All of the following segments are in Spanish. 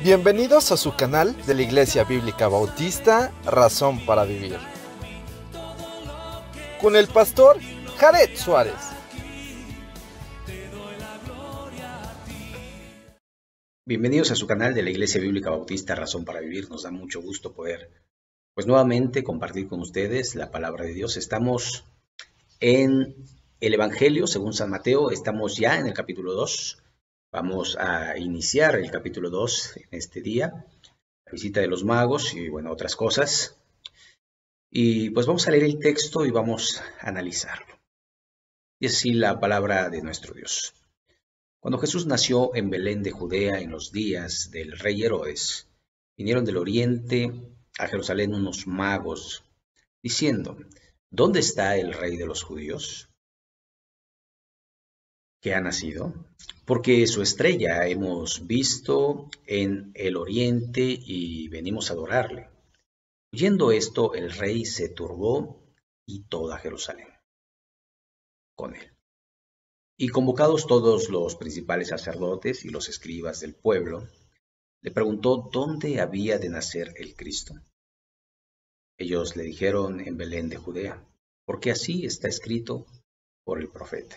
Bienvenidos a su canal de la Iglesia Bíblica Bautista Razón para Vivir, con el pastor Jared Suárez. Bienvenidos a su canal de la Iglesia Bíblica Bautista Razón para Vivir. Nos da mucho gusto poder, nuevamente compartir con ustedes la palabra de Dios. Estamos en el Evangelio según San Mateo, estamos ya en el capítulo 2. Vamos a iniciar el capítulo 2 en este día, la visita de los magos y otras cosas. Y pues vamos a leer el texto y vamos a analizarlo. Y es así la palabra de nuestro Dios. Cuando Jesús nació en Belén de Judea en los días del rey Herodes, vinieron del oriente a Jerusalén unos magos, diciendo: ¿Dónde está el rey de los judíos que ha nacido? Porque su estrella hemos visto en el oriente y venimos a adorarle. Oyendo esto, el rey se turbó y toda Jerusalén con él. Y convocados todos los principales sacerdotes y los escribas del pueblo, le preguntó dónde había de nacer el Cristo. Ellos le dijeron: en Belén de Judea, porque así está escrito por el profeta.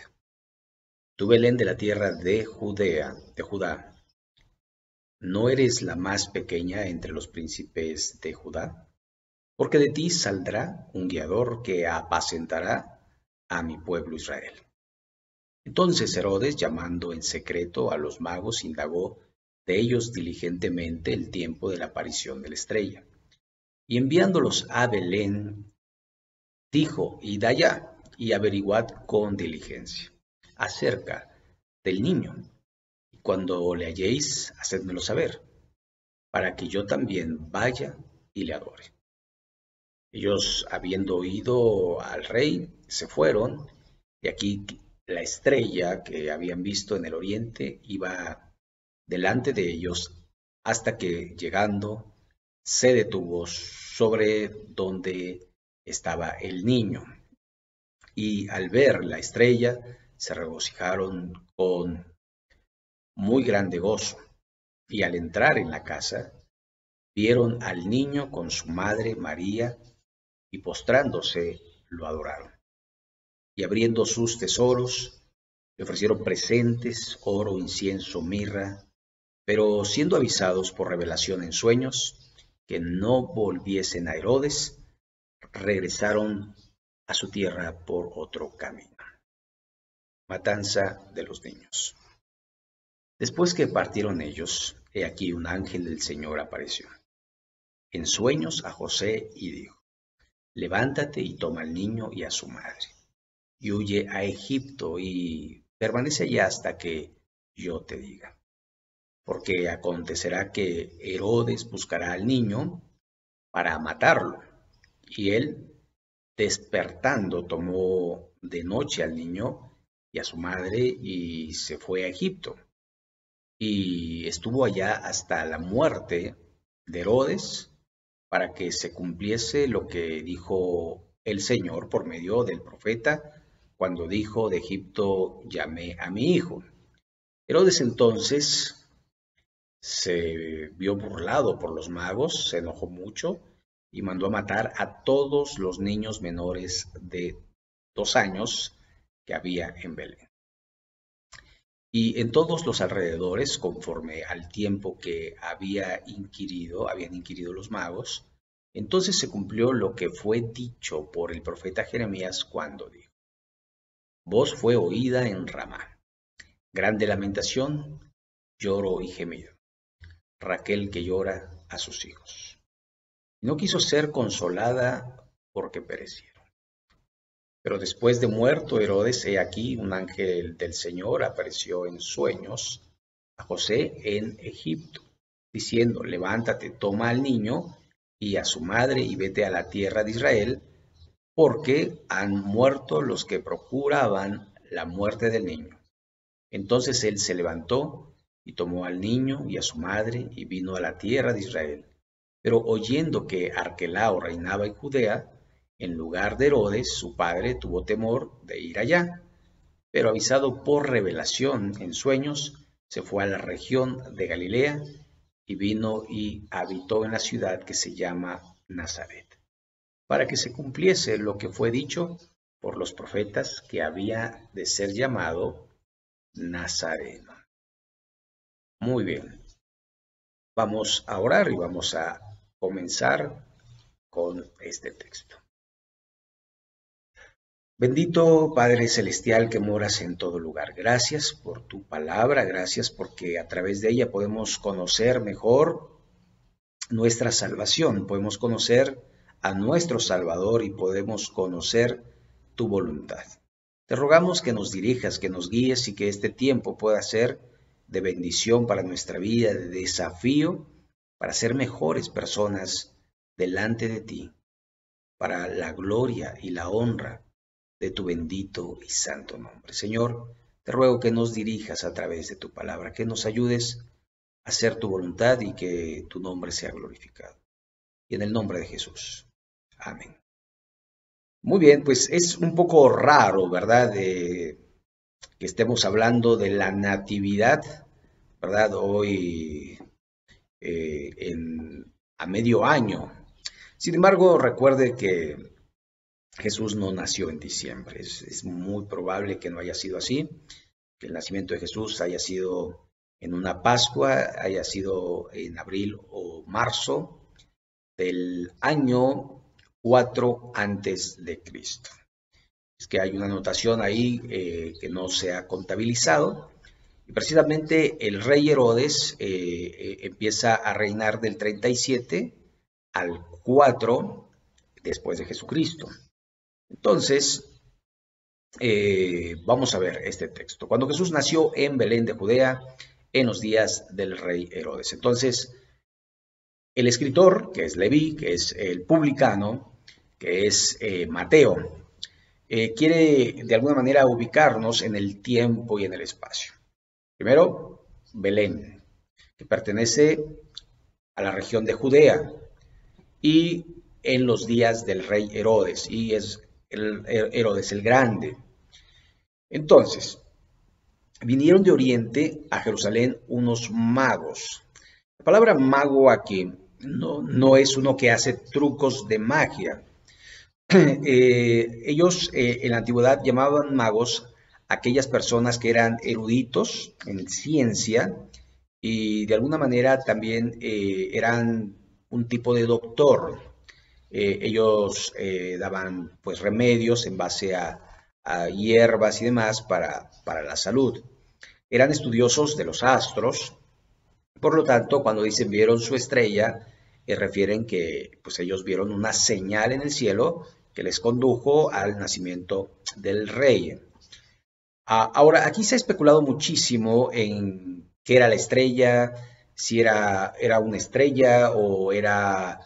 Tú, Belén, de la tierra de Judá, ¿no eres la más pequeña entre los príncipes de Judá? Porque de ti saldrá un guiador que apacentará a mi pueblo Israel. Entonces Herodes, llamando en secreto a los magos, indagó de ellos diligentemente el tiempo de la aparición de la estrella. Y enviándolos a Belén, dijo: id allá y averiguad con diligencia acerca del niño, y cuando le halléis, hacedmelo saber, para que yo también vaya y le adore. Ellos, habiendo oído al rey, se fueron, y aquí la estrella que habían visto en el oriente iba delante de ellos, hasta que, llegando, se detuvo sobre donde estaba el niño. Y al ver la estrella, se regocijaron con muy grande gozo. Y al entrar en la casa, vieron al niño con su madre María, y postrándose lo adoraron. Y abriendo sus tesoros, le ofrecieron presentes, oro, incienso, mirra. Pero siendo avisados por revelación en sueños que no volviesen a Herodes, regresaron a su tierra por otro camino. Matanza de los niños. Después que partieron ellos, he aquí un ángel del Señor apareció en sueños a José y dijo: levántate y toma al niño y a su madre, y huye a Egipto y permanece allá hasta que yo te diga. Porque acontecerá que Herodes buscará al niño para matarlo. Y él, despertando, tomó de noche al niño y a su madre y se fue a Egipto. Y estuvo allá hasta la muerte de Herodes, para que se cumpliese lo que dijo el Señor por medio del profeta, cuando dijo: de Egipto llamé a mi hijo. Herodes entonces se vio burlado por los magos, se enojó mucho y mandó a matar a todos los niños menores de 2 años que había en Belén. Y en todos los alrededores, conforme al tiempo que habían inquirido los magos, entonces se cumplió lo que fue dicho por el profeta Jeremías cuando dijo: voz fue oída en Ramá, grande lamentación, lloro y gemido, Raquel que llora a sus hijos. Y no quiso ser consolada porque perecieron. Pero después de muerto Herodes, he aquí un ángel del Señor apareció en sueños a José en Egipto, diciendo: levántate, toma al niño y a su madre y vete a la tierra de Israel, porque han muerto los que procuraban la muerte del niño. Entonces él se levantó y tomó al niño y a su madre y vino a la tierra de Israel. Pero oyendo que Arquelao reinaba en Judea, en lugar de Herodes, su padre, tuvo temor de ir allá. Pero avisado por revelación en sueños, se fue a la región de Galilea y vino y habitó en la ciudad que se llama Nazaret, para que se cumpliese lo que fue dicho por los profetas, que había de ser llamado Nazareno. Muy bien, vamos a orar y vamos a comenzar con este texto. Bendito Padre Celestial que moras en todo lugar, gracias por tu palabra, gracias porque a través de ella podemos conocer mejor nuestra salvación, podemos conocer a nuestro Salvador y podemos conocer tu voluntad. Te rogamos que nos dirijas, que nos guíes y que este tiempo pueda ser de bendición para nuestra vida, de desafío, para ser mejores personas delante de ti, para la gloria y la honra de tu bendito y santo nombre. Señor, te ruego que nos dirijas a través de tu palabra, que nos ayudes a hacer tu voluntad y que tu nombre sea glorificado. Y en el nombre de Jesús. Amén. Muy bien, pues es un poco raro, ¿verdad? Que estemos hablando de la natividad, ¿verdad? Hoy a medio año. Sin embargo, recuerde que Jesús no nació en diciembre. Es muy probable que no haya sido así, que el nacimiento de Jesús haya sido en una Pascua, haya sido en abril o marzo del año 4 antes de Cristo. Es que hay una anotación ahí que no se ha contabilizado. Y precisamente el rey Herodes empieza a reinar del 37 al 4 después de Jesucristo. Entonces, vamos a ver este texto. Cuando Jesús nació en Belén de Judea, en los días del rey Herodes. Entonces, el escritor, que es Leví, que es el publicano, que es Mateo, quiere de alguna manera ubicarnos en el tiempo y en el espacio. Primero, Belén, que pertenece a la región de Judea, y en los días del rey Herodes, y es Herodes el Grande. Entonces, vinieron de Oriente a Jerusalén unos magos. La palabra mago aquí no es uno que hace trucos de magia. Ellos en la antigüedad llamaban magos a aquellas personas que eran eruditos en ciencia y de alguna manera también eran un tipo de doctor. Ellos daban pues remedios en base a hierbas y demás para la salud. Eran estudiosos de los astros, por lo tanto, cuando dicen vieron su estrella, refieren que pues ellos vieron una señal en el cielo que les condujo al nacimiento del rey. Ahora, aquí se ha especulado muchísimo en qué era la estrella, si era una estrella o era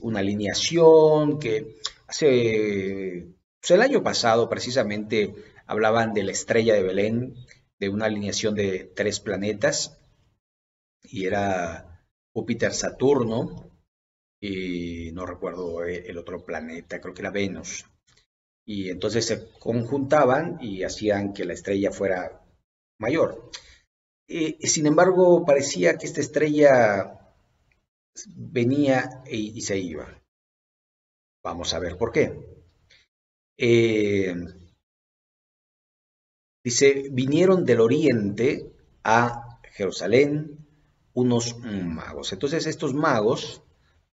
una alineación, que hace pues el año pasado precisamente hablaban de la estrella de Belén, de una alineación de 3 planetas, y era Júpiter, Saturno, y no recuerdo el otro planeta, creo que era Venus. Y entonces se conjuntaban y hacían que la estrella fuera mayor. Sin embargo, parecía que esta estrella venía y se iba. Vamos a ver por qué. Dice, vinieron del oriente a Jerusalén unos magos. Entonces estos magos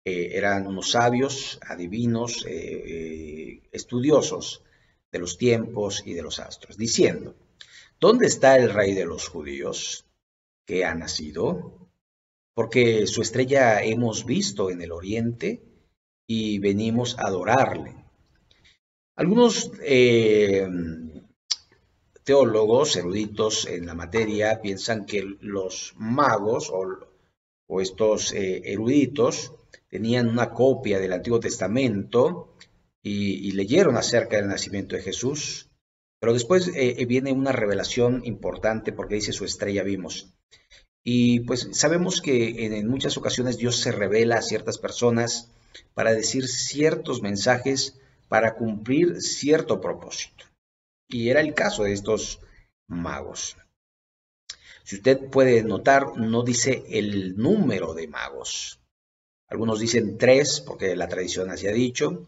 eran unos sabios, adivinos, estudiosos de los tiempos y de los astros, diciendo, ¿dónde está el rey de los judíos que ha nacido? Porque su estrella hemos visto en el oriente y venimos a adorarle. Algunos teólogos eruditos en la materia piensan que los magos o estos eruditos tenían una copia del Antiguo Testamento y leyeron acerca del nacimiento de Jesús, pero después viene una revelación importante porque dice su estrella vimos. Y pues sabemos que en muchas ocasiones Dios se revela a ciertas personas para decir ciertos mensajes, para cumplir cierto propósito. Y era el caso de estos magos. Si usted puede notar, no dice el número de magos. Algunos dicen 3, porque la tradición así ha dicho,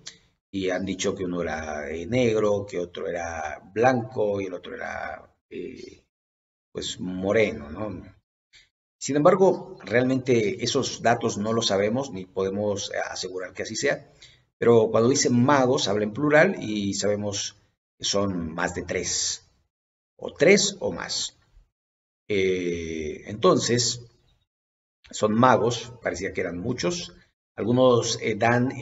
y han dicho que uno era negro, que otro era blanco y el otro era pues moreno, ¿no? Sin embargo, realmente esos datos no los sabemos ni podemos asegurar que así sea, pero cuando dicen magos habla en plural y sabemos que son más de 3, o 3 o más. Entonces, son magos, parecía que eran muchos. Algunos dan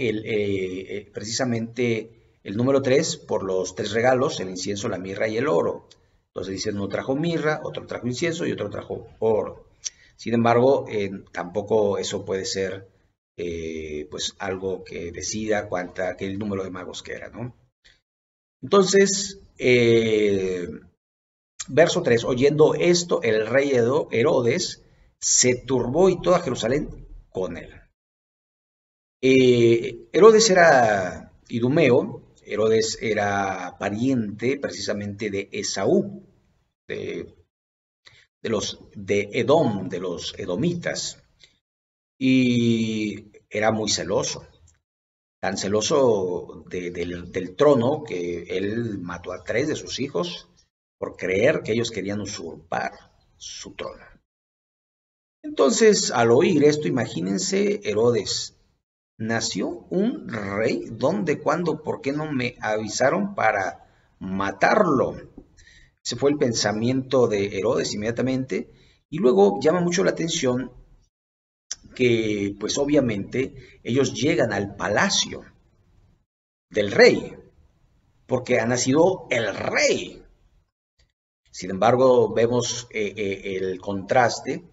precisamente el número 3 por los 3 regalos, el incienso, la mirra y el oro. Entonces dicen, uno trajo mirra, otro trajo incienso y otro trajo oro. Sin embargo, tampoco eso puede ser pues algo que decida que el número de magos que era, ¿no? Entonces, verso 3, oyendo esto, el rey Herodes se turbó y toda Jerusalén con él. Herodes era idumeo, Herodes era pariente precisamente de Esaú, de Edom, de los edomitas, y era muy celoso, tan celoso del trono que él mató a 3 de sus hijos por creer que ellos querían usurpar su trono. Entonces, al oír esto, imagínense Herodes, ¿nació un rey? ¿Dónde, cuándo, por qué no me avisaron para matarlo? Ese fue el pensamiento de Herodes inmediatamente. Y luego llama mucho la atención que, pues obviamente, ellos llegan al palacio del rey, porque ha nacido el rey. Sin embargo, vemos el contraste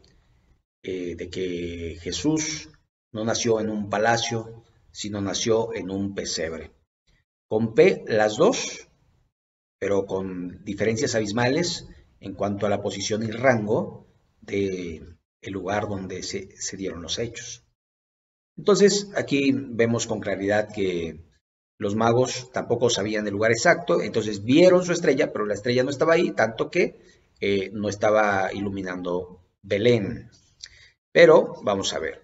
de que Jesús no nació en un palacio, sino nació en un pesebre. Con P las dos, pero con diferencias abismales en cuanto a la posición y rango del lugar donde se dieron los hechos. Entonces, aquí vemos con claridad que los magos tampoco sabían el lugar exacto, entonces vieron su estrella, pero la estrella no estaba ahí, tanto que no estaba iluminando Belén. Pero vamos a ver,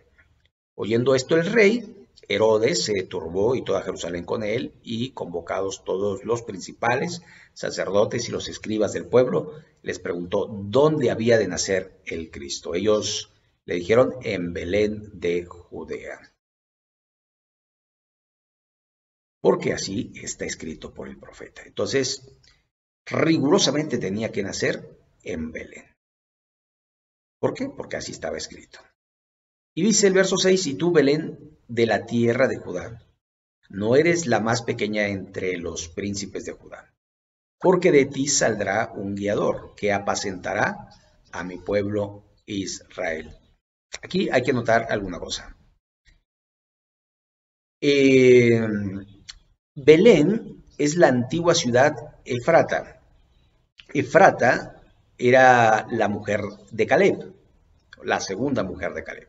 oyendo esto el rey, Herodes se turbó y toda Jerusalén con él, y convocados todos los principales, sacerdotes y los escribas del pueblo, les preguntó dónde había de nacer el Cristo. Ellos le dijeron en Belén de Judea, porque así está escrito por el profeta. Entonces, rigurosamente tenía que nacer en Belén. ¿Por qué? Porque así estaba escrito. Y dice el verso 6, y tú, Belén, de la tierra de Judá, no eres la más pequeña entre los príncipes de Judá, porque de ti saldrá un guiador que apacentará a mi pueblo Israel. Aquí hay que notar alguna cosa. Belén es la antigua ciudad Efrata. Efrata era la mujer de Caleb, la segunda mujer de Caleb.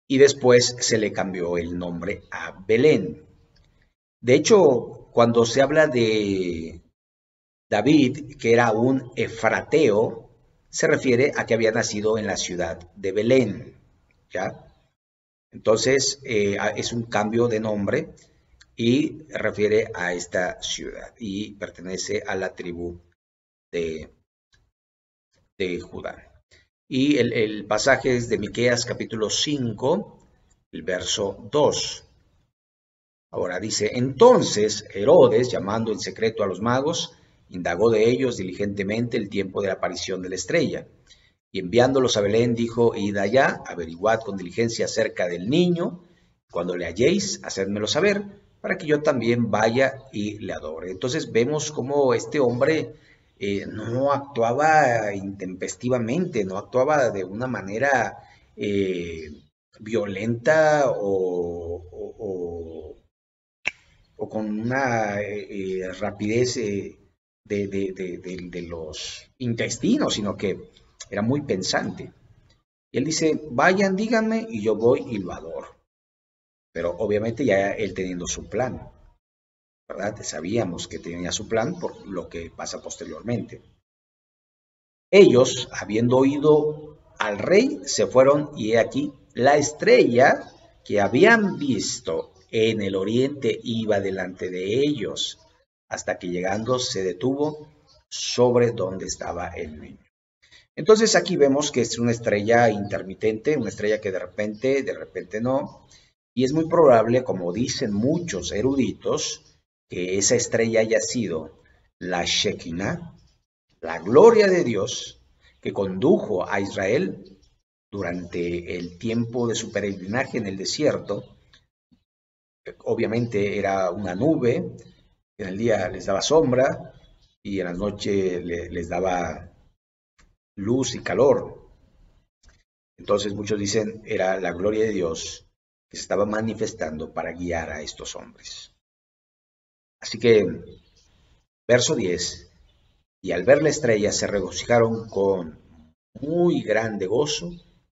Y después se le cambió el nombre a Belén. De hecho, cuando se habla de David, que era un efrateo, se refiere a que había nacido en la ciudad de Belén, ¿ya? Entonces, es un cambio de nombre y refiere a esta ciudad y pertenece a la tribu de Judá. Y el pasaje es de Miqueas capítulo 5, el verso 2. Ahora dice, entonces Herodes, llamando en secreto a los magos, indagó de ellos diligentemente el tiempo de la aparición de la estrella. Y enviándolos a Belén, dijo, id allá, averiguad con diligencia acerca del niño, cuando le halléis, hacedmelo saber, para que yo también vaya y le adore. Entonces vemos cómo este hombre no actuaba intempestivamente, no actuaba de una manera violenta o con una rapidez de los intestinos, sino que era muy pensante. Y él dice, vayan, díganme, y yo voy y lo adoro. Pero obviamente ya él teniendo su plan, ¿verdad? Sabíamos que tenía su plan por lo que pasa posteriormente. Ellos, habiendo oído al rey, se fueron, y he aquí, la estrella que habían visto en el oriente iba delante de ellos, hasta que llegando se detuvo sobre donde estaba el niño. Entonces aquí vemos que es una estrella intermitente, una estrella que de repente no, y es muy probable, como dicen muchos eruditos, que esa estrella haya sido la Shekinah, la gloria de Dios, que condujo a Israel durante el tiempo de su peregrinaje en el desierto. Obviamente era una nube, en el día les daba sombra y en la noche les daba luz y calor. Entonces muchos dicen era la gloria de Dios que se estaba manifestando para guiar a estos hombres. Así que, verso 10, y al ver la estrella se regocijaron con muy grande gozo,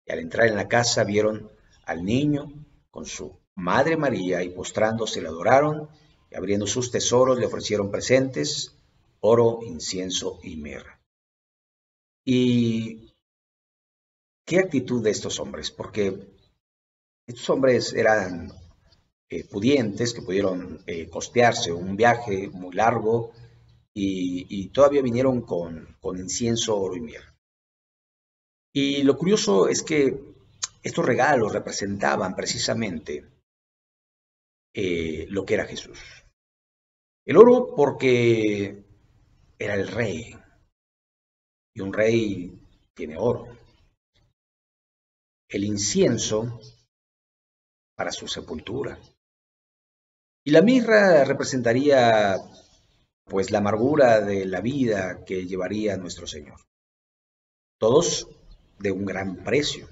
y al entrar en la casa vieron al niño con su madre María, y postrándose le adoraron, y abriendo sus tesoros le ofrecieron presentes, oro, incienso y mirra. ¿Y qué actitud de estos hombres? Porque estos hombres eran pudientes, que pudieron costearse un viaje muy largo, y todavía vinieron con incienso, oro y mirra. Y lo curioso es que estos regalos representaban precisamente lo que era Jesús. El oro porque era el rey, y un rey tiene oro. El incienso para su sepultura. Y la mirra representaría pues la amargura de la vida que llevaría nuestro Señor. Todos de un gran precio.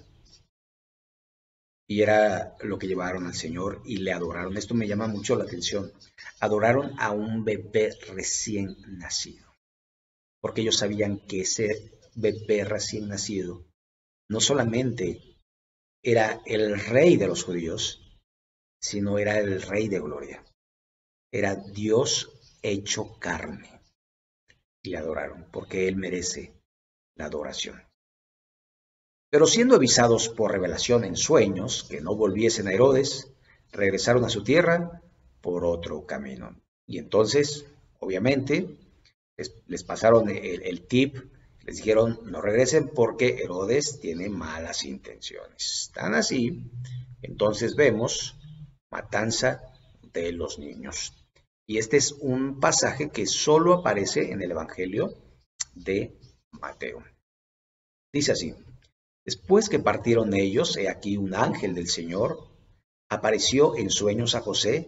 Y era lo que llevaron al Señor y le adoraron. Esto me llama mucho la atención. Adoraron a un bebé recién nacido. Porque ellos sabían que ese bebé recién nacido no solamente era el rey de los judíos, sino era el rey de gloria. Era Dios hecho carne. Y le adoraron porque Él merece la adoración. Pero siendo avisados por revelación en sueños que no volviesen a Herodes, regresaron a su tierra por otro camino. Y entonces, obviamente, les pasaron el tip, les dijeron no regresen porque Herodes tiene malas intenciones. Tan así, entonces vemos matanza de los niños. Y este es un pasaje que solo aparece en el Evangelio de Mateo. Dice así: después que partieron ellos, he aquí un ángel del Señor apareció en sueños a José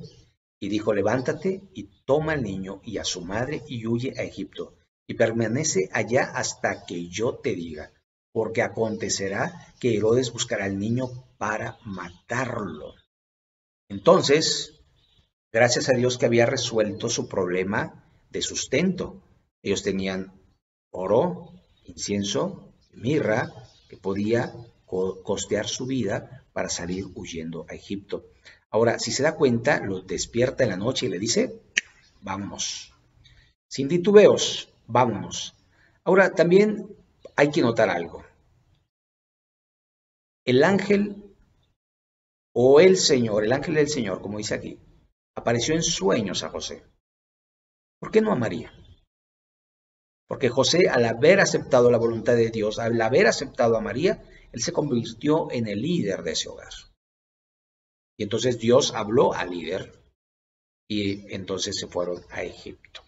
y dijo: levántate y toma al niño y a su madre y huye a Egipto y permanece allá hasta que yo te diga, porque acontecerá que Herodes buscará al niño para matarlo. Entonces, gracias a Dios que había resuelto su problema de sustento. Ellos tenían oro, incienso, mirra, que podía costear su vida para salir huyendo a Egipto. Ahora, si se da cuenta, lo despierta en la noche y le dice: vámonos. Sin titubeos, vámonos. Ahora, también hay que notar algo. El ángel o el Señor, el ángel del Señor, como dice aquí, apareció en sueños a José. ¿Por qué no a María? Porque José, al haber aceptado la voluntad de Dios, al haber aceptado a María, él se convirtió en el líder de ese hogar. Y entonces Dios habló al líder y entonces se fueron a Egipto.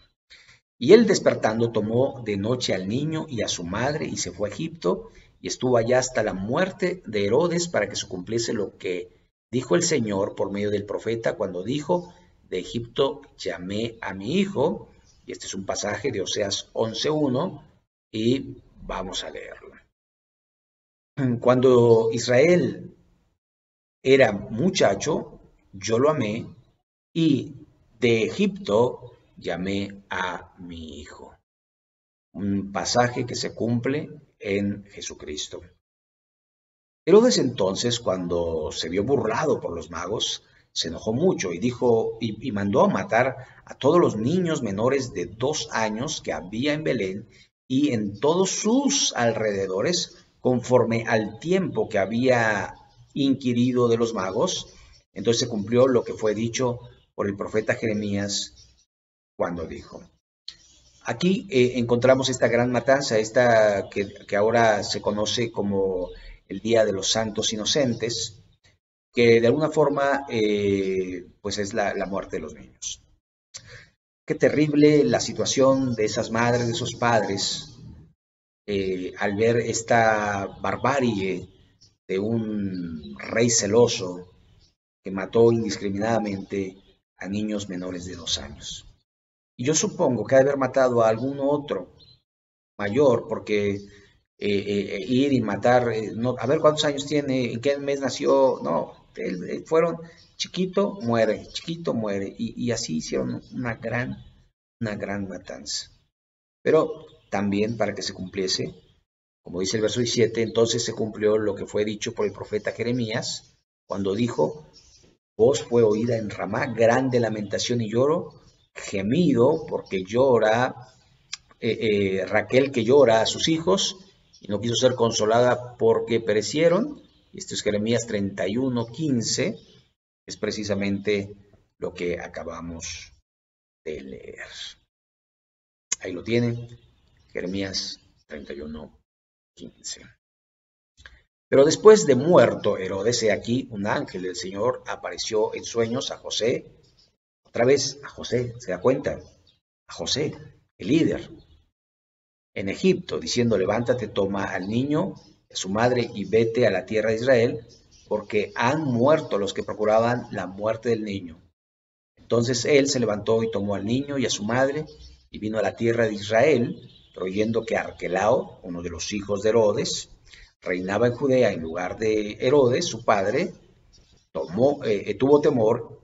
Y él despertando tomó de noche al niño y a su madre y se fue a Egipto y estuvo allá hasta la muerte de Herodes para que se cumpliese lo que dijo el Señor por medio del profeta cuando dijo: de Egipto llamé a mi hijo. Y este es un pasaje de Oseas 11:1 y vamos a leerlo. Cuando Israel era muchacho, yo lo amé y de Egipto llamé a mi hijo. Un pasaje que se cumple en Jesucristo. Herodes entonces, cuando se vio burlado por los magos, se enojó mucho y dijo y mandó a matar a todos los niños menores de 2 años que había en Belén y en todos sus alrededores, conforme al tiempo que había inquirido de los magos. Entonces se cumplió lo que fue dicho por el profeta Jeremías cuando dijo. Aquí encontramos esta gran matanza, esta que ahora se conoce como el Día de los Santos Inocentes, que de alguna forma pues es la muerte de los niños. Qué terrible la situación de esas madres, de esos padres, al ver esta barbarie de un rey celoso que mató indiscriminadamente a niños menores de 2 años. Y yo supongo que ha de haber matado a algún otro mayor, porque ir y matar, no, a ver cuántos años tiene, en qué mes nació, no, fueron chiquito, muere, y así hicieron una gran matanza. Pero también para que se cumpliese, como dice el verso 17, entonces se cumplió lo que fue dicho por el profeta Jeremías, cuando dijo, voz fue oída en Ramá, grande lamentación y lloro, gemido, porque llora, Raquel que llora a sus hijos, y no quiso ser consolada porque perecieron. Esto es Jeremías 31:15, es precisamente lo que acabamos de leer. Ahí lo tienen, Jeremías 31:15. Pero después de muerto Herodes, he aquí, un ángel del Señor apareció en sueños a José, otra vez a José, ¿se da cuenta? A José, el líder, en Egipto, diciendo, levántate, toma al niño, a su madre, y vete a la tierra de Israel, porque han muerto los que procuraban la muerte del niño. Entonces él se levantó y tomó al niño y a su madre, y vino a la tierra de Israel, pero oyendo que Arquelao, uno de los hijos de Herodes, reinaba en Judea en lugar de Herodes, su padre, tuvo temor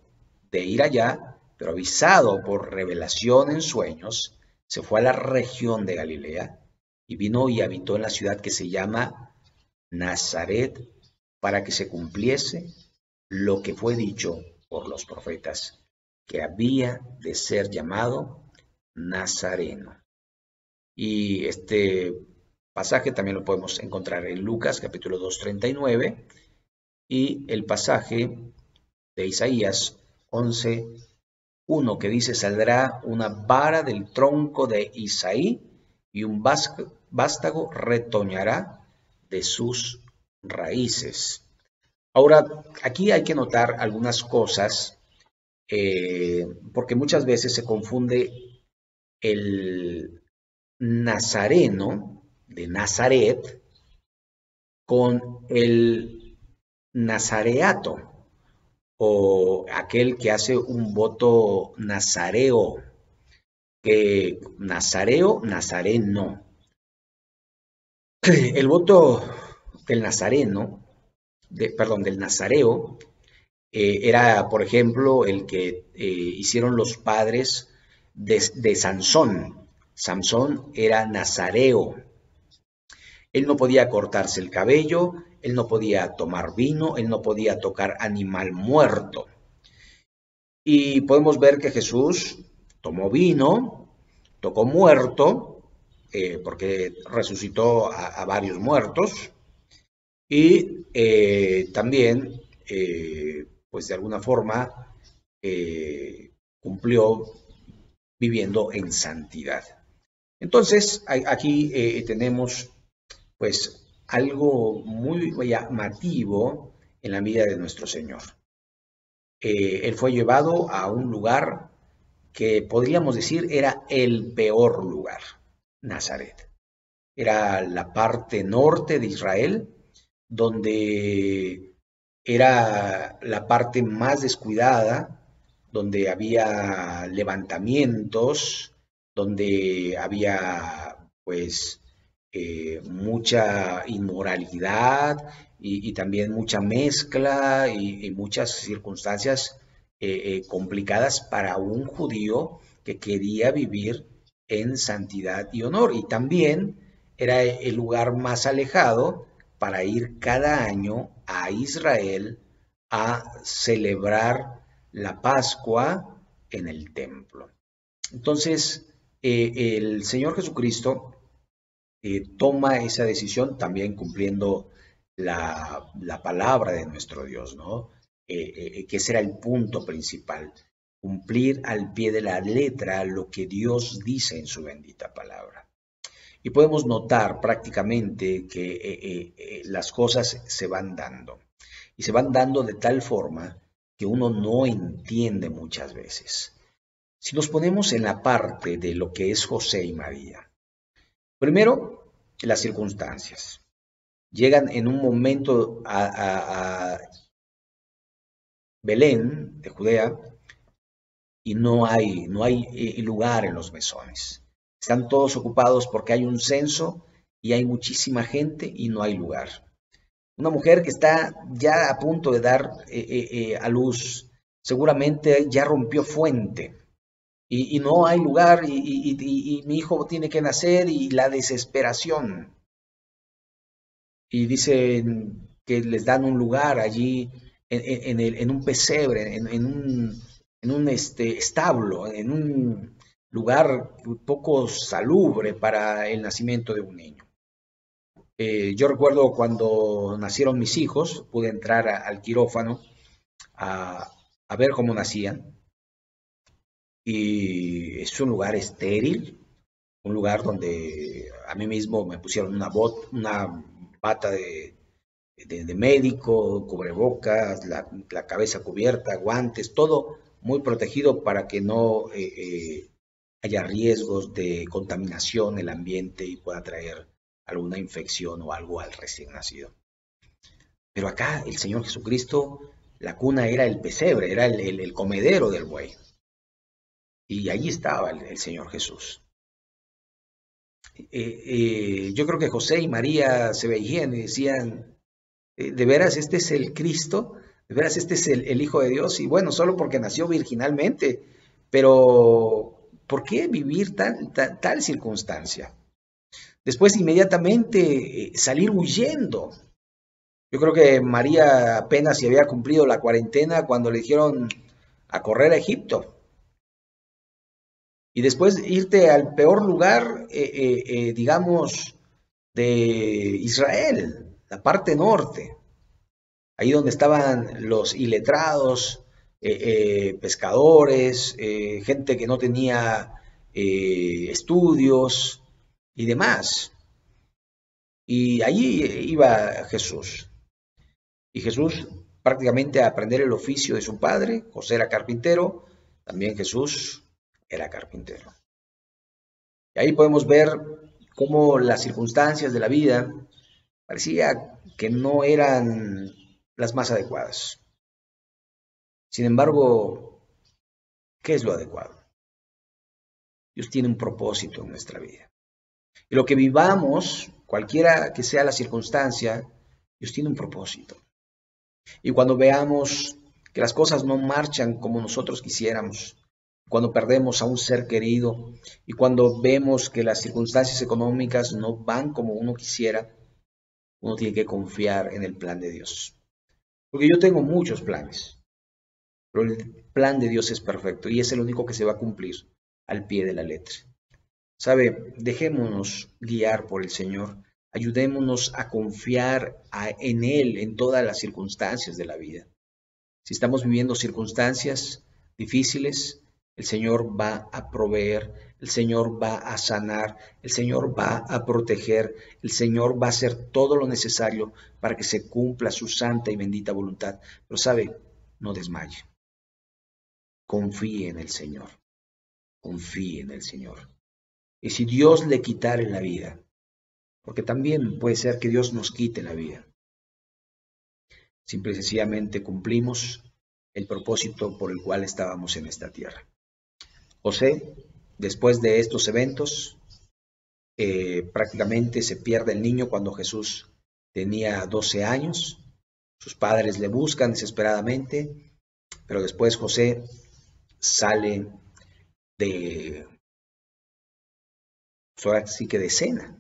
de ir allá, pero avisado por revelación en sueños, se fue a la región de Galilea y vino y habitó en la ciudad que se llama Nazaret, para que se cumpliese lo que fue dicho por los profetas, que había de ser llamado Nazareno. Y este pasaje también lo podemos encontrar en Lucas capítulo 2:39 y el pasaje de Isaías 11:1 que dice, saldrá una vara del tronco de Isaí y un vástago retoñará de sus raíces. Ahora, aquí hay que notar algunas cosas, porque muchas veces se confunde el nazareno de Nazaret con el nazareato, o aquel que hace un voto nazareo, que nazareo, nazareno. El voto del nazareno, del nazareo, era, por ejemplo, el que hicieron los padres de Sansón. Sansón era nazareo. Él no podía cortarse el cabello, él no podía tomar vino, él no podía tocar animal muerto. Y podemos ver que Jesús tomó vino, tocó muerto, porque resucitó a varios muertos, y también, pues de alguna forma, cumplió viviendo en santidad. Entonces, aquí tenemos pues algo muy llamativo en la vida de nuestro Señor. Él fue llevado a un lugar que podríamos decir era el peor lugar, Nazaret. Era la parte norte de Israel, donde era la parte más descuidada, donde había levantamientos, donde había pues mucha inmoralidad y también mucha mezcla y muchas circunstancias complicadas para un judío que quería vivir en santidad y honor. Y también era el lugar más alejado para ir cada año a Israel a celebrar la Pascua en el templo. Entonces, el Señor Jesucristo toma esa decisión también cumpliendo la palabra de nuestro Dios, ¿no? Que ese era el punto principal, cumplir al pie de la letra lo que Dios dice en su bendita palabra. Y podemos notar prácticamente que las cosas se van dando. Y se van dando de tal forma que uno no entiende muchas veces. Si nos ponemos en la parte de lo que es José y María, primero, las circunstancias. Llegan en un momento a Belén, de Judea, y no hay lugar en los mesones. Están todos ocupados porque hay un censo y hay muchísima gente y no hay lugar. Una mujer que está ya a punto de dar a luz, seguramente ya rompió fuente y no hay lugar y mi hijo tiene que nacer y la desesperación. Y dicen que les dan un lugar allí en un pesebre, en un establo, en un lugar poco salubre para el nacimiento de un niño. Yo recuerdo cuando nacieron mis hijos, pude entrar al quirófano a, a ver cómo nacían y es un lugar estéril, un lugar donde a mí mismo me pusieron una bata de médico, cubrebocas, la cabeza cubierta, guantes, todo muy protegido para que no haya riesgos de contaminación en el ambiente y pueda traer alguna infección o algo al recién nacido. Pero acá el Señor Jesucristo, la cuna era el pesebre, era el comedero del buey. Y allí estaba el Señor Jesús. Yo creo que José y María se veían y decían, ¿de veras este es el Cristo? ¿De veras este es el Hijo de Dios? Y bueno, solo porque nació virginalmente, pero ¿por qué vivir tal circunstancia? Después inmediatamente salir huyendo. Yo creo que María apenas se había cumplido la cuarentena cuando le dijeron a correr a Egipto. Y después irte al peor lugar, digamos, de Israel, la parte norte, ahí donde estaban los iletrados, pescadores, gente que no tenía estudios y demás. Y allí iba Jesús. Y Jesús prácticamente a aprender el oficio de su padre. José era carpintero, también Jesús era carpintero. Y ahí podemos ver cómo las circunstancias de la vida parecía que no eran las más adecuadas. Sin embargo, ¿qué es lo adecuado? Dios tiene un propósito en nuestra vida. Y lo que vivamos, cualquiera que sea la circunstancia, Dios tiene un propósito. Y cuando veamos que las cosas no marchan como nosotros quisiéramos, cuando perdemos a un ser querido y cuando vemos que las circunstancias económicas no van como uno quisiera, uno tiene que confiar en el plan de Dios. Porque yo tengo muchos planes, pero el plan de Dios es perfecto y es el único que se va a cumplir al pie de la letra. ¿Sabe? Dejémonos guiar por el Señor. Ayudémonos a confiar en Él en todas las circunstancias de la vida. Si estamos viviendo circunstancias difíciles, el Señor va a proveer, el Señor va a sanar, el Señor va a proteger, el Señor va a hacer todo lo necesario para que se cumpla su santa y bendita voluntad. Pero sabe, no desmaye. Confíe en el Señor. Confíe en el Señor. Y si Dios le quitare la vida, porque también puede ser que Dios nos quite la vida, simple y sencillamente cumplimos el propósito por el cual estábamos en esta tierra. José, después de estos eventos, prácticamente se pierde el niño cuando Jesús tenía 12 años. Sus padres le buscan desesperadamente, pero después José sale de, ahora sí que de cena,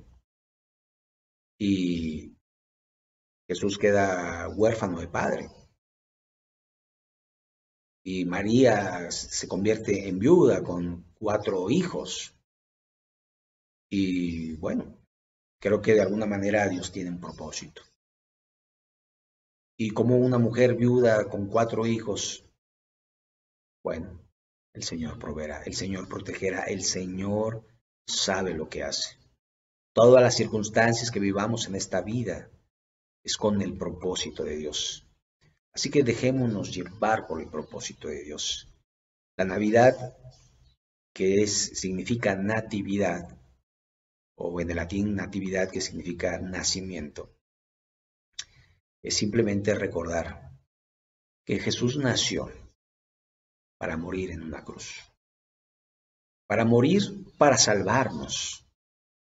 y Jesús queda huérfano de padre. Y María se convierte en viuda con 4 hijos. Y bueno, Creo que de alguna manera Dios tiene un propósito. Y como una mujer viuda con 4 hijos, bueno, el Señor proveerá, el Señor protegerá, el Señor sabe lo que hace. Todas las circunstancias que vivamos en esta vida es con el propósito de Dios. Así que dejémonos llevar por el propósito de Dios. La Navidad, que significa natividad, o en el latín natividad, que significa nacimiento, es simplemente recordar que Jesús nació para morir en una cruz, para morir para salvarnos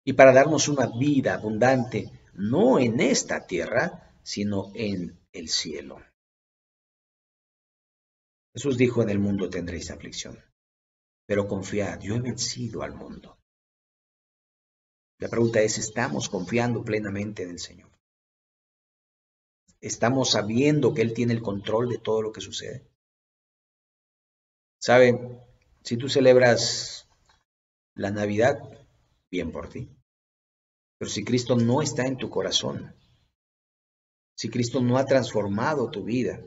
y para darnos una vida abundante, no en esta tierra, sino en el cielo. Jesús dijo: en el mundo tendréis aflicción, pero confiad, yo he vencido al mundo. La pregunta es, ¿estamos confiando plenamente en el Señor? ¿Estamos sabiendo que Él tiene el control de todo lo que sucede? ¿Sabe? Si tú celebras la Navidad, bien por ti. Pero si Cristo no está en tu corazón, si Cristo no ha transformado tu vida,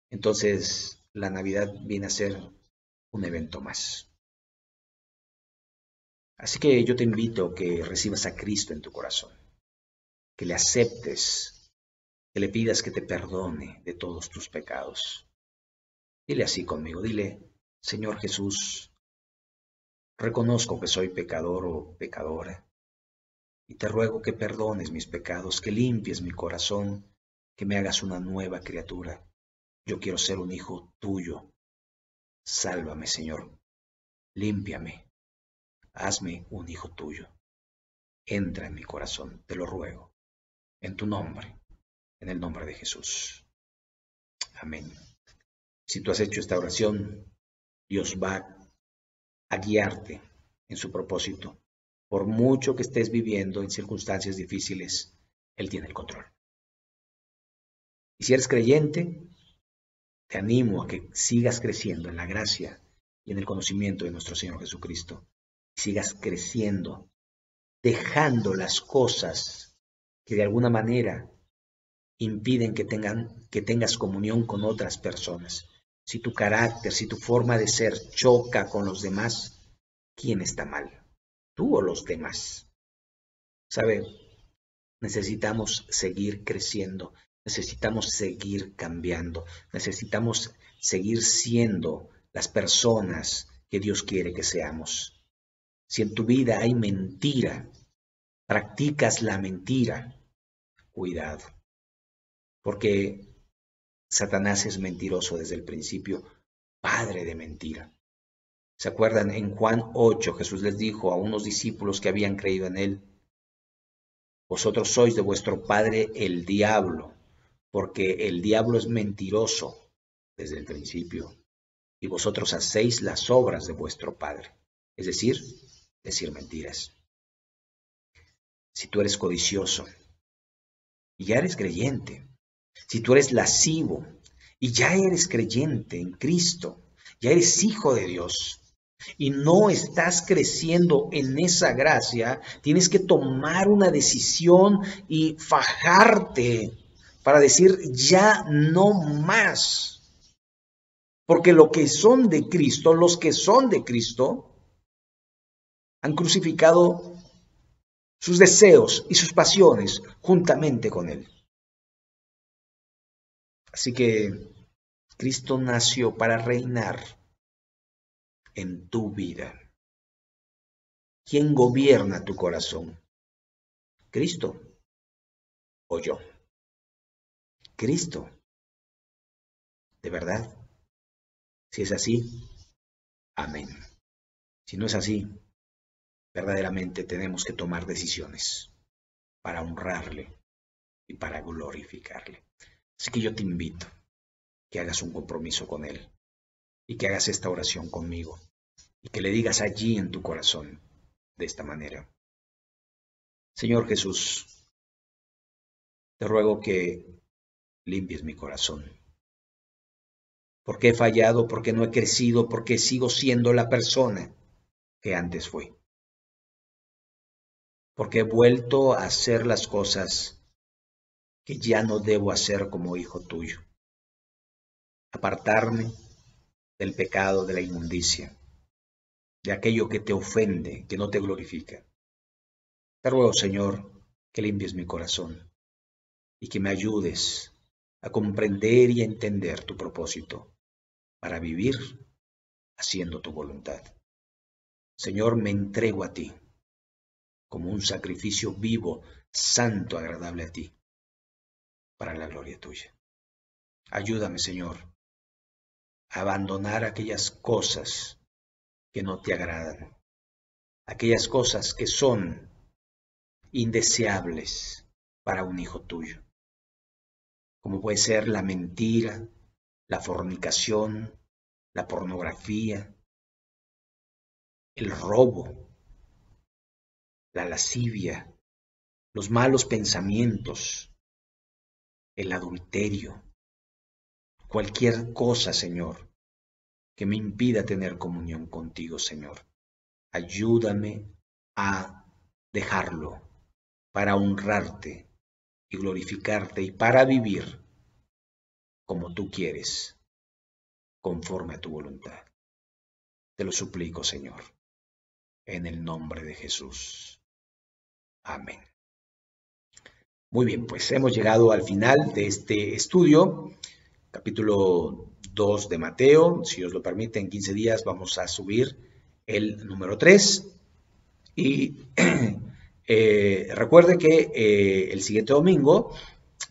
entonces la Navidad viene a ser un evento más. Así que yo te invito a que recibas a Cristo en tu corazón, que le aceptes, que le pidas que te perdone de todos tus pecados. Dile así conmigo, dile: Señor Jesús, reconozco que soy pecador o pecadora, y te ruego que perdones mis pecados, que limpies mi corazón, que me hagas una nueva criatura. Yo quiero ser un hijo tuyo. Sálvame, Señor. Límpiame. Hazme un hijo tuyo. Entra en mi corazón, te lo ruego, en tu nombre, en el nombre de Jesús. Amén. Si tú has hecho esta oración, Dios va a guiarte en su propósito. Por mucho que estés viviendo en circunstancias difíciles, Él tiene el control. Y si eres creyente, te animo a que sigas creciendo en la gracia y en el conocimiento de nuestro Señor Jesucristo. Sigas creciendo, dejando las cosas que de alguna manera impiden que tengas comunión con otras personas. Si tu carácter, si tu forma de ser choca con los demás, ¿quién está mal? ¿Tú o los demás? ¿Sabe? Necesitamos seguir creciendo, necesitamos seguir cambiando, necesitamos seguir siendo las personas que Dios quiere que seamos. Si en tu vida hay mentira, practicas la mentira, cuidado, porque Satanás es mentiroso desde el principio, padre de mentira. ¿Se acuerdan? En Juan 8 Jesús les dijo a unos discípulos que habían creído en él: vosotros sois de vuestro padre el diablo, porque el diablo es mentiroso desde el principio, y vosotros hacéis las obras de vuestro padre, es decir mentiras. Si tú eres codicioso y ya eres creyente, si tú eres lascivo y ya eres creyente en Cristo, ya eres hijo de Dios y no estás creciendo en esa gracia, tienes que tomar una decisión y fajarte para decir: ya no más. Porque los que son de Cristo, han crucificado sus deseos y sus pasiones juntamente con Él. Así que Cristo nació para reinar en tu vida. ¿Quién gobierna tu corazón? ¿Cristo o yo? Cristo. ¿De verdad? Si es así, amén. Si no es así, verdaderamente tenemos que tomar decisiones para honrarle y para glorificarle. Así que yo te invito que hagas un compromiso con Él y que hagas esta oración conmigo y que le digas allí en tu corazón de esta manera: Señor Jesús, te ruego que limpies mi corazón, porque he fallado, porque no he crecido, porque sigo siendo la persona que antes fui. porque he vuelto a hacer las cosas que ya no debo hacer como hijo tuyo. Apartarme del pecado, de la inmundicia, de aquello que te ofende, que no te glorifica. Te ruego, Señor, que limpies mi corazón y que me ayudes a comprender y a entender tu propósito para vivir haciendo tu voluntad. Señor, me entrego a ti como un sacrificio vivo, santo, agradable a ti, para la gloria tuya. Ayúdame, Señor, a abandonar aquellas cosas que no te agradan, aquellas cosas que son indeseables para un hijo tuyo, como puede ser la mentira, la fornicación, la pornografía, el robo, la lascivia, los malos pensamientos, el adulterio, cualquier cosa, Señor, que me impida tener comunión contigo, Señor. Ayúdame a dejarlo para honrarte y glorificarte y para vivir como tú quieres, conforme a tu voluntad. Te lo suplico, Señor, en el nombre de Jesús. Amén. Muy bien, pues hemos llegado al final de este estudio, capítulo 2 de Mateo. Si os lo permite, en 15 días vamos a subir el número 3. Y recuerde que el siguiente domingo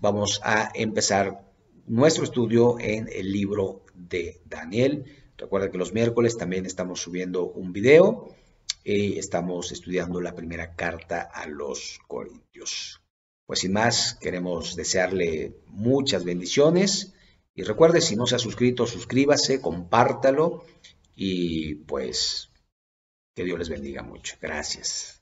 vamos a empezar nuestro estudio en el libro de Daniel. Recuerda que los miércoles también estamos subiendo un video y estamos estudiando la primera carta a los Corintios. Pues sin más, queremos desearle muchas bendiciones y recuerde, si no se ha suscrito, suscríbase, compártalo y pues que Dios les bendiga mucho. Gracias.